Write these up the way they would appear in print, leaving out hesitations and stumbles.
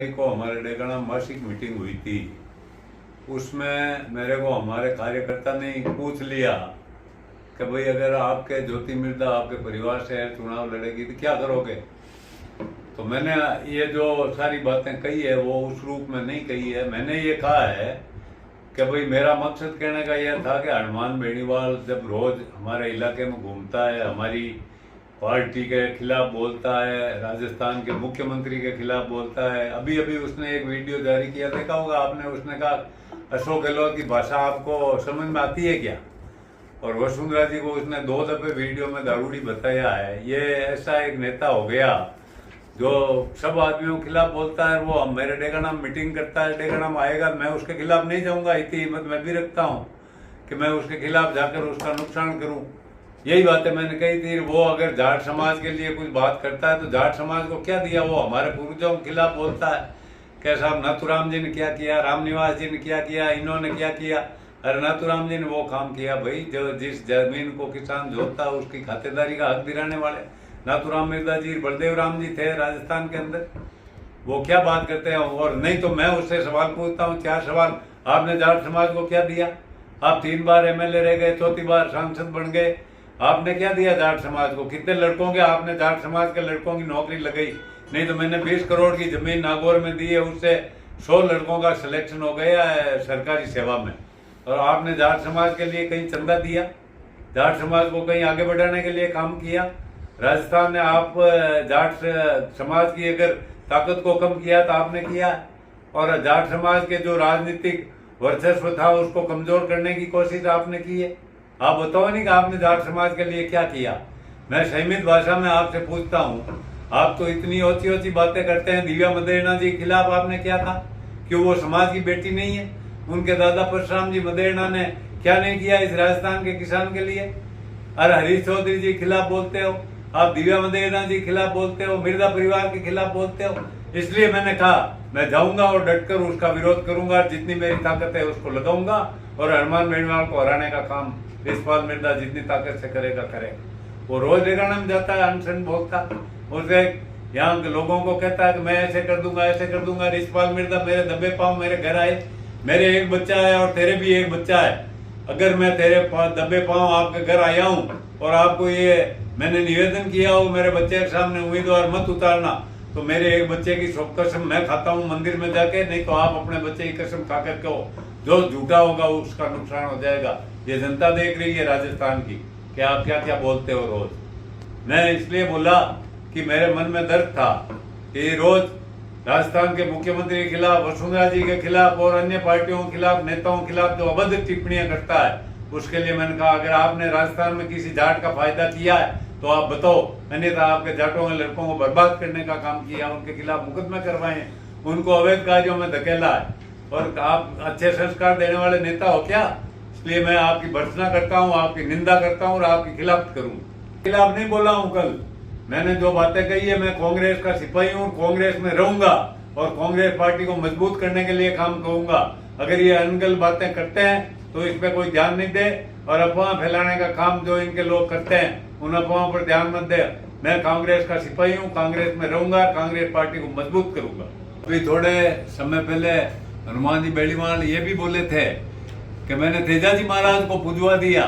को हमारे डेगाना मासिक मीटिंग हुई थी। उसमें मेरे को हमारे कार्यकर्ता ने पूछ लिया कि भाई अगर आपके ज्योति मिर्दा आपके परिवार से चुनाव लड़ेगी तो क्या करोगे। तो मैंने ये जो सारी बातें कही है वो उस रूप में नहीं कही है। मैंने ये कहा है कि भाई मेरा मकसद कहने का यह था कि हनुमान बेनीवाल जब रोज हमारे इलाके में घूमता है, हमारी पार्टी के खिलाफ बोलता है, राजस्थान के मुख्यमंत्री के खिलाफ बोलता है। अभी अभी उसने एक वीडियो जारी किया, देखा होगा आपने। उसने कहा अशोक गहलोत की भाषा आपको समझ में आती है क्या। और वसुंधरा जी को उसने 2 दफे वीडियो में दारूड़ी बताया है। ये ऐसा एक नेता हो गया जो सब आदमियों के खिलाफ बोलता है। वो मेरे डेगाना मीटिंग करता है, डेगाना में आएगा, मैं उसके खिलाफ नहीं जाऊंगा। इतनी हिम्मत मैं भी रखता हूँ कि मैं उसके खिलाफ जाकर उसका नुकसान करूँ। यही बातें मैंने कही थी। वो अगर जाट समाज के लिए कुछ बात करता है तो जाट समाज को क्या दिया। वो हमारे पूर्वजों के खिलाफ बोलता है कि साहब नाथुराम जी ने क्या किया, रामनिवास जी ने क्या किया, इन्होंने क्या किया। अरे नाथुराम जी ने वो काम किया भाई जो जिस जमीन को किसान जोतता है उसकी खातेदारी का हक दिलाने वाले नाथुराम मिर्दा जी, बलदेव राम जी थे राजस्थान के अंदर। वो क्या बात करते हैं। और नहीं तो मैं उससे सवाल पूछता हूँ, 4 सवाल। आपने जाट समाज को क्या दिया। आप 3 बार MLA रह गए, 4थी बार सांसद बन गए। आपने क्या दिया जाट समाज को। कितने लड़कों के आपने जाट समाज के लड़कों की नौकरी लगाई। नहीं तो मैंने 20 करोड़ की जमीन नागौर में दी है, उससे 100 लड़कों का सिलेक्शन हो गया है सरकारी सेवा में। और आपने जाट समाज के लिए कहीं चंदा दिया, जाट समाज को कहीं आगे बढ़ाने के लिए काम किया। राजस्थान ने आप जाट समाज की अगर ताकत को कम किया तो आपने किया। और जाट समाज के जो राजनीतिक वर्चस्व था उसको कमजोर करने की कोशिश आपने की है। आप बताओ नहीं कि आपने जाट समाज के लिए क्या किया। मैं संयमित भाषा में आपसे पूछता हूँ, आप तो इतनी ऊंची ऊंची बातें करते हैं। दिव्या मदेरणा जी के खिलाफ आपने क्या कहा। क्यों वो समाज की बेटी नहीं है। उनके दादा परशुराम जी मदेरणा ने क्या नहीं किया इस राजस्थान के किसान के लिए। अरे हरीश चौधरी जी के खिलाफ बोलते हो, आप दिव्या मदेरणा जी के खिलाफ बोलते हो, मिर्जा परिवार के खिलाफ बोलते हो। इसलिए मैंने कहा मैं जाऊंगा और डटकर उसका विरोध करूंगा, जितनी मेरी ताकत है उसको लगाऊंगा। और हनुमान बेनीवाल को हराने का काम रिछपाल मिर्जा जितनी ताकत से करेगा करेगा। वो रोज डेगाना में जाता है, अनशन भोगता, उसे यहाँ के लोगों को कहता है कि मैं ऐसे कर दूंगा, ऐसे कर दूंगा। रिछपाल मिर्जा मेरे दबे पाँव मेरे घर आए, मेरे एक बच्चा है और तेरे भी एक बच्चा है। अगर मैं तेरे दबे पाँव आपके घर आया हूँ और आपको ये मैंने निवेदन किया हो मेरे बच्चे के सामने उम्मीदवार मत उतारना, तो मेरे एक बच्चे की कसम मैं खाता हूँ मंदिर में जाके। नहीं तो आप अपने बच्चे की कसम खा कर कहो, जो झूठा होगा उसका नुकसान हो जाएगा। ये जनता देख रही है राजस्थान की कि आप क्या क्या बोलते हो रोज। मैं इसलिए बोला कि मेरे मन में दर्द था कि रोज राजस्थान के मुख्यमंत्री के खिलाफ, वसुंधरा जी के खिलाफ और अन्य पार्टियों के खिलाफ, नेताओं के खिलाफ जो अभद्र टिप्पणियां करता है, उसके लिए मैंने कहा अगर आपने राजस्थान में किसी जाट का फायदा किया है तो आप बताओ। अन्यथा आपके जाटों के लड़कों को बर्बाद करने का काम किया, उनके खिलाफ मुकदमे करवाए, उनको अवैध कार्यों में धकेला है। और आप अच्छे संस्कार देने वाले नेता हो क्या। इसलिए मैं आपकी भर्त्सना करता हूँ, आपकी निंदा करता हूँ और आपकी खिलाफ करूँ। खिलाफ नहीं बोला हूँ। कल मैंने जो बातें कही है, मैं कांग्रेस का सिपाही हूँ, कांग्रेस में रहूंगा और कांग्रेस पार्टी को मजबूत करने के लिए काम करूंगा। अगर ये अनगल बातें करते हैं तो इस पे कोई ध्यान नहीं दे और अफवाह फैलाने का काम जो इनके लोग करते हैं उन अफवाहों पर ध्यान मत दे। मैं कांग्रेस का सिपाही हूँ, कांग्रेस में रहूंगा, कांग्रेस पार्टी को मजबूत करूंगा। अभी थोड़े समय पहले हनुमान जी बेनीवाल ये भी बोले थे कि मैंने तेजा जी महाराज को पुजवा दिया।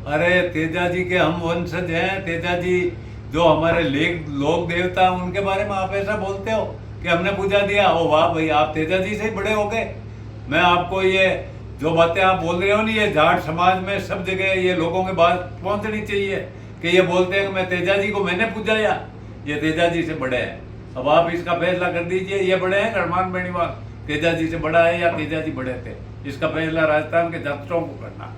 अरे तेजा जी के हम वंशज हैं। तेजा जी जो हमारे लोक देवता उनके बारे में आप ऐसा बोलते हो कि हमने पूजा दिया। ओ वाह भाई, आप तेजा जी से ही बड़े हो गए। मैं आपको ये जो बातें आप बोल रहे हो ना, ये जाट समाज में सब जगह ये लोगों के बात पहुंचनी चाहिए कि ये बोलते हैं कि मैं तेजा जी को मैंने पूजाया, ये तेजा जी से बड़े हैं। अब आप इसका फैसला कर दीजिए, ये बड़े हैं हनुमान बेनीवाल तेजा जी से बड़ा है या तेजा जी बड़े थे। इसका फैसला राजस्थान के जाटों को करना।